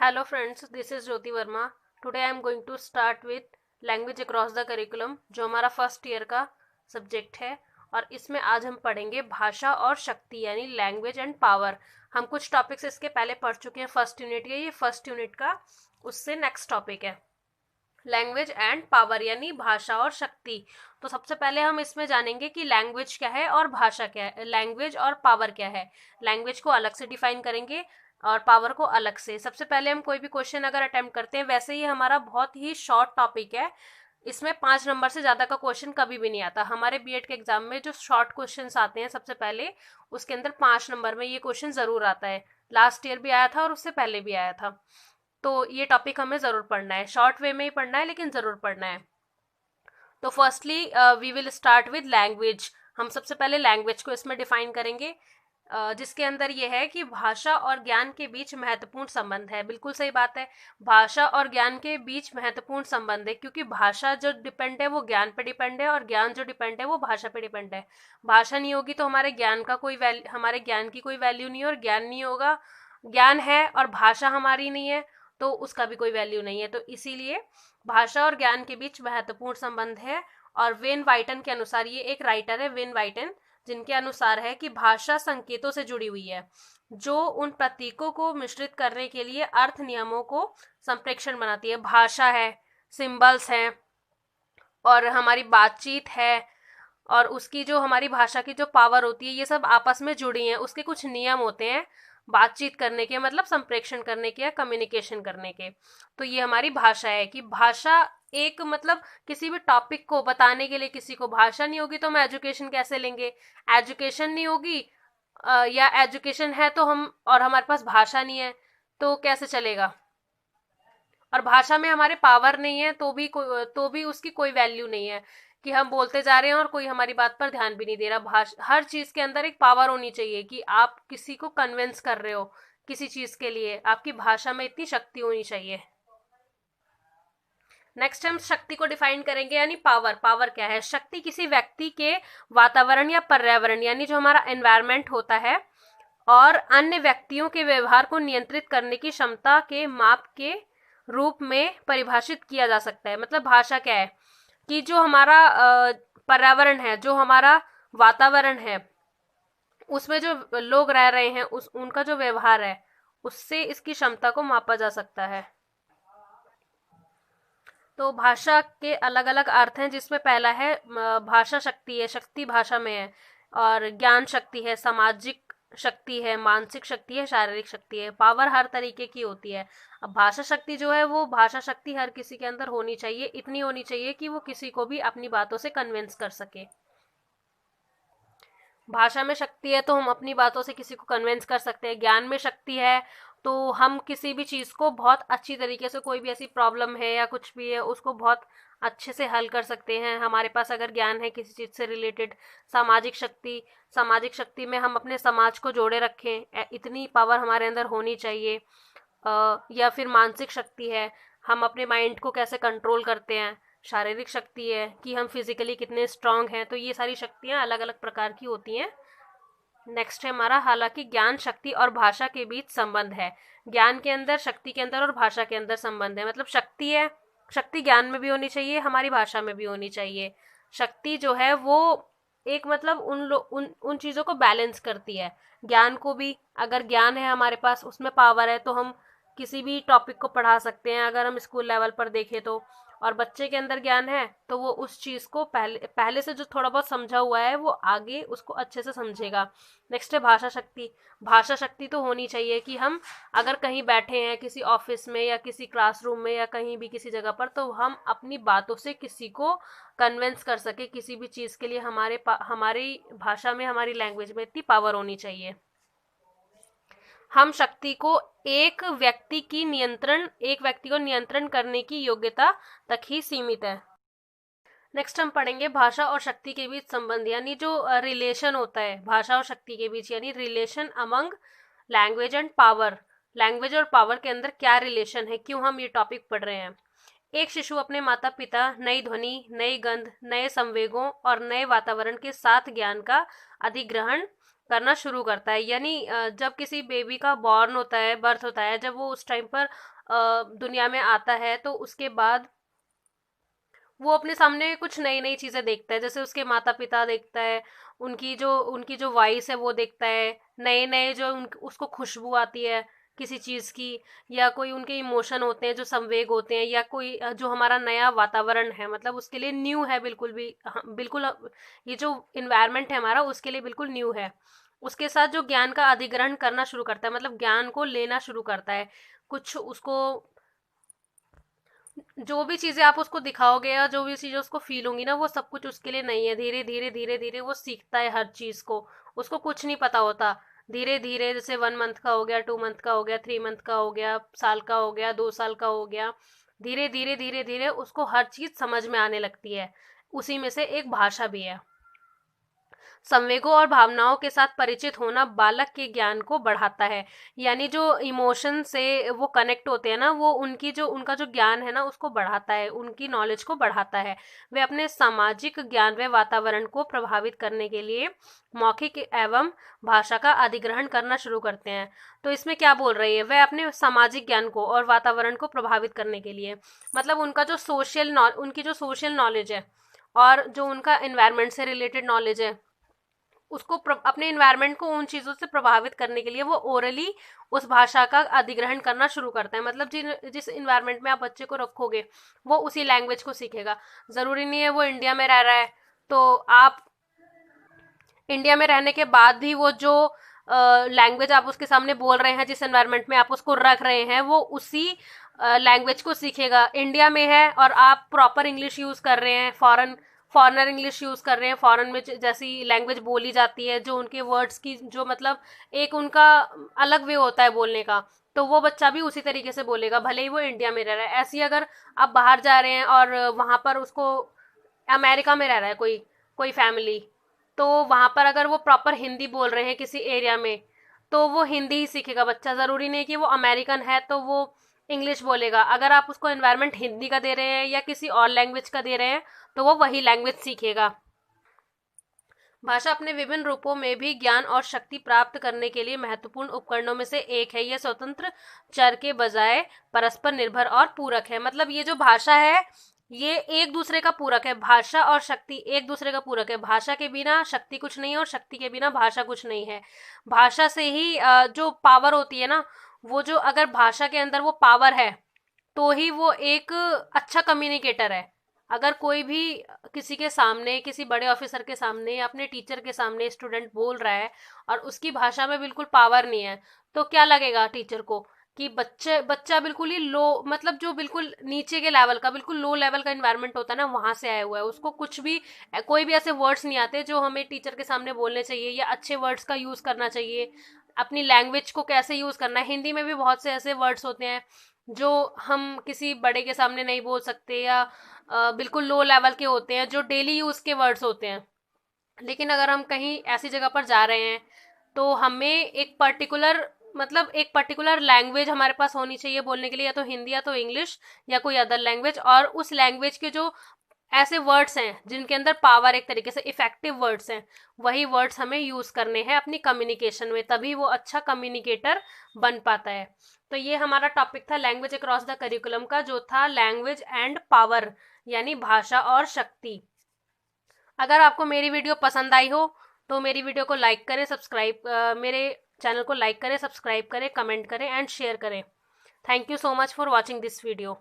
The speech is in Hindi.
Hello friends, this is Jyoti Verma. Today I am going to start with language across the curriculum जो हमारा फर्स्ट ईयर का सब्जेक्ट है। और इसमें आज हम पढ़ेंगे भाषा और शक्ति यानी लैंग्वेज एंड पावर। हम कुछ टॉपिक्स इसके पहले पढ़ चुके हैं फर्स्ट यूनिट के, ये फर्स्ट यूनिट का उससे नेक्स्ट टॉपिक है लैंग्वेज एंड पावर यानी भाषा और शक्ति। तो सबसे पहले हम इसमें जानेंगे कि लैंग्वेज क्या है और भाषा क्या है, लैंग्वेज और पावर क्या है। लैंग्वेज को अलग से डिफाइन करेंगे और पावर को अलग से। सबसे पहले हम कोई भी क्वेश्चन अगर अटेम्प्ट करते हैं, वैसे ही हमारा बहुत ही शॉर्ट टॉपिक है, इसमें 5 नंबर से ज़्यादा का क्वेश्चन कभी भी नहीं आता। हमारे बीएड के एग्जाम में जो शॉर्ट क्वेश्चंस आते हैं सबसे पहले, उसके अंदर 5 नंबर में ये क्वेश्चन ज़रूर आता है। लास्ट ईयर भी आया था और उससे पहले भी आया था। तो ये टॉपिक हमें ज़रूर पढ़ना है, शॉर्ट वे में ही पढ़ना है लेकिन ज़रूर पढ़ना है। तो firstly we will start with language. हम सबसे पहले लैंग्वेज को इसमें डिफाइन करेंगे, जिसके अंदर ये है कि भाषा और ज्ञान के बीच महत्वपूर्ण संबंध है। बिल्कुल सही बात है, भाषा और ज्ञान के बीच महत्वपूर्ण संबंध है, क्योंकि भाषा जो डिपेंड है वो ज्ञान पे डिपेंड है और ज्ञान जो डिपेंड है वो भाषा पे डिपेंड है। भाषा नहीं होगी तो हमारे ज्ञान की कोई वैल्यू नहीं है, और ज्ञान नहीं होगा, ज्ञान है और भाषा हमारी नहीं है तो उसका भी कोई वैल्यू नहीं है। तो इसीलिए भाषा और ज्ञान के बीच महत्वपूर्ण संबंध है। और वेन वाइटन के अनुसार, ये एक राइटर है वेन वाइटन, जिनके अनुसार है कि भाषा संकेतों से जुड़ी हुई है जो उन प्रतीकों को मिश्रित करने के लिए अर्थ नियमों को संप्रेषण बनाती है। भाषा है, सिंबल्स हैं और हमारी बातचीत है, और उसकी जो हमारी भाषा की जो पावर होती है, ये सब आपस में जुड़ी हैं। उसके कुछ नियम होते हैं बातचीत करने के, मतलब संप्रेषण करने के या कम्युनिकेशन करने के। तो ये हमारी भाषा है कि भाषा एक मतलब किसी भी टॉपिक को बताने के लिए, किसी को भाषा नहीं होगी तो हम एजुकेशन कैसे लेंगे। एजुकेशन नहीं होगी या एजुकेशन है तो हम, और हमारे पास भाषा नहीं है तो कैसे चलेगा। और भाषा में हमारे पावर नहीं है तो भी उसकी कोई वैल्यू नहीं है कि हम बोलते जा रहे हैं और कोई हमारी बात पर ध्यान भी नहीं दे रहा। हर चीज के अंदर एक पावर होनी चाहिए कि आप किसी को कन्विंस कर रहे हो किसी चीज के लिए, आपकी भाषा में इतनी शक्ति होनी चाहिए। नेक्स्ट हम शक्ति को डिफाइन करेंगे यानी पावर। पावर क्या है? शक्ति किसी व्यक्ति के वातावरण या पर्यावरण यानी जो हमारा एनवायरमेंट होता है और अन्य व्यक्तियों के व्यवहार को नियंत्रित करने की क्षमता के माप के रूप में परिभाषित किया जा सकता है। मतलब भाषा क्या है कि जो हमारा पर्यावरण है, जो हमारा वातावरण है, उसमें जो लोग रह रहे हैं उनका जो व्यवहार है, उससे इसकी क्षमता को मापा जा सकता है। तो भाषा के अलग अलग अर्थ हैं, जिसमें पहला है भाषा शक्ति है, शक्ति भाषा में है। और ज्ञान शक्ति है, सामाजिक शक्ति है, मानसिक शक्ति है, शारीरिक शक्ति है। पावर हर तरीके की होती है। अब भाषा शक्ति जो है, वो भाषा शक्ति हर किसी के अंदर होनी चाहिए, इतनी होनी चाहिए कि वो किसी को भी अपनी बातों से कन्विंस कर सके। भाषा में शक्ति है तो हम अपनी बातों से किसी को कन्विंस कर सकते हैं। ज्ञान में शक्ति है तो हम किसी भी चीज़ को बहुत अच्छी तरीके से, कोई भी ऐसी प्रॉब्लम है या कुछ भी है, उसको बहुत अच्छे से हल कर सकते हैं हमारे पास अगर ज्ञान है किसी चीज़ से रिलेटेड। सामाजिक शक्ति में हम अपने समाज को जोड़े रखें, इतनी पावर हमारे अंदर होनी चाहिए। या फिर मानसिक शक्ति है, हम अपने माइंड को कैसे कंट्रोल करते हैं। शारीरिक शक्ति है कि हम फिजिकली कितने स्ट्रांग हैं। तो ये सारी शक्तियाँ अलग अलग प्रकार की होती हैं। नेक्स्ट है हमारा, हालांकि ज्ञान शक्ति और भाषा के बीच संबंध है। ज्ञान के अंदर, शक्ति के अंदर और भाषा के अंदर संबंध है। मतलब शक्ति है, शक्ति ज्ञान में भी होनी चाहिए, हमारी भाषा में भी होनी चाहिए। शक्ति जो है वो एक मतलब उन चीज़ों को बैलेंस करती है। ज्ञान को भी, अगर ज्ञान है हमारे पास, उसमें पावर है, तो हम किसी भी टॉपिक को पढ़ा सकते हैं अगर हम स्कूल लेवल पर देखें तो। और बच्चे के अंदर ज्ञान है तो वो उस चीज़ को पहले से जो थोड़ा बहुत समझा हुआ है वो आगे उसको अच्छे से समझेगा। नेक्स्ट है भाषा शक्ति। भाषा शक्ति तो होनी चाहिए कि हम अगर कहीं बैठे हैं किसी ऑफिस में या किसी क्लासरूम में या कहीं भी किसी जगह पर, तो हम अपनी बातों से किसी को कन्विंस कर सके किसी भी चीज़ के लिए। हमारी भाषा में, हमारी लैंग्वेज में इतनी पावर होनी चाहिए। हम शक्ति को एक व्यक्ति को नियंत्रण करने की योग्यता तक ही सीमित है। नेक्स्ट हम पढ़ेंगे भाषा और शक्ति के बीच संबंध, यानी जो रिलेशन होता है भाषा और शक्ति के बीच, यानी relation among language and power. Language और पावर के अंदर क्या रिलेशन है, क्यों हम ये टॉपिक पढ़ रहे हैं। एक शिशु अपने माता पिता, नई ध्वनि, नई गंध, नए संवेगों और नए वातावरण के साथ ज्ञान का अधिग्रहण करना शुरू करता है। यानी जब किसी बेबी का बर्थ होता है, जब वो उस टाइम पर दुनिया में आता है तो उसके बाद वो अपने सामने कुछ नई नई चीजें देखता है, जैसे उसके माता पिता देखता है, उनकी जो वॉइस है वो देखता है, नए नए जो उसको खुशबू आती है किसी चीज की, या कोई उनके इमोशन होते हैं जो संवेग होते हैं, या कोई जो हमारा नया वातावरण है, मतलब उसके लिए न्यू है, बिल्कुल भी बिल्कुल ये जो इन्वायरमेंट है हमारा उसके लिए बिल्कुल न्यू है। उसके साथ जो ज्ञान का अधिग्रहण करना शुरू करता है, मतलब ज्ञान को लेना शुरू करता है, कुछ उसको जो भी चीजें आप उसको दिखाओगे या जो भी चीजें उसको फील होंगी ना, वो सब कुछ उसके लिए नहीं है। धीरे धीरे धीरे धीरे वो सीखता है हर चीज को, उसको कुछ नहीं पता होता। धीरे धीरे जैसे 1 मंथ का हो गया, 2 मंथ का हो गया, 3 मंथ का हो गया, साल का हो गया, 2 साल का हो गया, धीरे धीरे धीरे धीरे उसको हर चीज समझ में आने लगती है। उसी में से एक भाषा भी है। संवेगों और भावनाओं के साथ परिचित होना बालक के ज्ञान को बढ़ाता है। यानी जो इमोशन से वो कनेक्ट होते हैं ना, वो उनका जो ज्ञान है ना उसको बढ़ाता है, उनकी नॉलेज को बढ़ाता है। वे अपने सामाजिक ज्ञान व वातावरण को प्रभावित करने के लिए मौखिक एवं भाषा का अधिग्रहण करना शुरू करते हैं। तो इसमें क्या बोल रही है, वह अपने सामाजिक ज्ञान को और वातावरण को प्रभावित करने के लिए, मतलब उनकी जो सोशल नॉलेज है और जो उनका एनवायरनमेंट से रिलेटेड नॉलेज है, उसको अपने इन्वायरमेंट को उन चीज़ों से प्रभावित करने के लिए वो ओरली उस भाषा का अधिग्रहण करना शुरू करता है। मतलब जिस इन्वायरमेंट में आप बच्चे को रखोगे वो उसी लैंग्वेज को सीखेगा। ज़रूरी नहीं है वो इंडिया में रह रहा है तो आप इंडिया में रहने के बाद भी वो जो लैंग्वेज आप उसके सामने बोल रहे हैं, जिस एनवायरनमेंट में आप उसको रख रहे हैं, वो उसी लैंग्वेज को सीखेगा। इंडिया में है और आप प्रॉपर इंग्लिश यूज़ कर रहे हैं, फॉरनर इंग्लिश यूज़ कर रहे हैं, फॉरेन में जैसी लैंग्वेज बोली जाती है, जो उनके वर्ड्स की जो मतलब एक उनका अलग वे होता है बोलने का, तो वो बच्चा भी उसी तरीके से बोलेगा भले ही वो इंडिया में रह रहा है। ऐसे ही अगर आप बाहर जा रहे हैं और वहाँ पर उसको अमेरिका में रह रहा है कोई कोई फैमिली, तो वहाँ पर अगर वो प्रॉपर हिंदी बोल रहे हैं किसी एरिया में, तो वो हिंदी ही सीखेगा बच्चा। ज़रूरी नहीं कि वो अमेरिकन है तो वो इंग्लिश बोलेगा। अगर आप उसको एनवायरनमेंट हिंदी का दे रहे हैं या किसी और लैंग्वेज का दे रहे हैं तो वो वही लैंग्वेज सीखेगा। भाषा अपने विभिन्न रूपों में भी ज्ञान और शक्ति प्राप्त करने के लिए महत्वपूर्ण उपकरणों में से एक है। यह स्वतंत्र चर के बजाय परस्पर निर्भर और पूरक है। मतलब ये जो भाषा है ये एक दूसरे का पूरक है। भाषा और शक्ति एक दूसरे का पूरक है। भाषा के बिना शक्ति कुछ नहीं है और शक्ति के बिना भाषा कुछ नहीं है। भाषा से ही जो पावर होती है ना, वो जो अगर भाषा के अंदर वो पावर है तो ही वो एक अच्छा कम्युनिकेटर है। अगर कोई भी किसी के सामने, किसी बड़े ऑफिसर के सामने या अपने टीचर के सामने स्टूडेंट बोल रहा है और उसकी भाषा में बिल्कुल पावर नहीं है, तो क्या लगेगा टीचर को कि बच्चा बिल्कुल ही लो, मतलब जो बिल्कुल नीचे के लेवल का, बिल्कुल लो लेवल का इन्वायरमेंट होता है ना, वहां से आया हुआ है। उसको कुछ भी कोई भी ऐसे वर्ड्स नहीं आते जो हमें टीचर के सामने बोलने चाहिए, या अच्छे वर्ड्स का यूज करना चाहिए। अपनी लैंग्वेज को कैसे यूज करना है, हिंदी में भी बहुत से ऐसे वर्ड्स होते हैं जो हम किसी बड़े के सामने नहीं बोल सकते, या बिल्कुल लो लेवल के होते हैं, जो डेली यूज के वर्ड्स होते हैं। लेकिन अगर हम कहीं ऐसी जगह पर जा रहे हैं तो हमें एक पर्टिकुलर लैंग्वेज हमारे पास होनी चाहिए बोलने के लिए, या तो हिंदी या तो इंग्लिश या कोई अदर लैंग्वेज। और उस लैंग्वेज के जो ऐसे वर्ड्स हैं जिनके अंदर पावर, एक तरीके से इफेक्टिव वर्ड्स हैं, वही वर्ड्स हमें यूज करने हैं अपनी कम्युनिकेशन में, तभी वो अच्छा कम्युनिकेटर बन पाता है। तो ये हमारा टॉपिक था लैंग्वेज अक्रॉस द करिकुलम का, जो था लैंग्वेज एंड पावर, यानी भाषा और शक्ति। अगर आपको मेरी वीडियो पसंद आई हो तो मेरी वीडियो को लाइक करें, मेरे चैनल को लाइक करें, सब्सक्राइब करें, कमेंट करें एंड शेयर करें। Thank you so much for watching this video.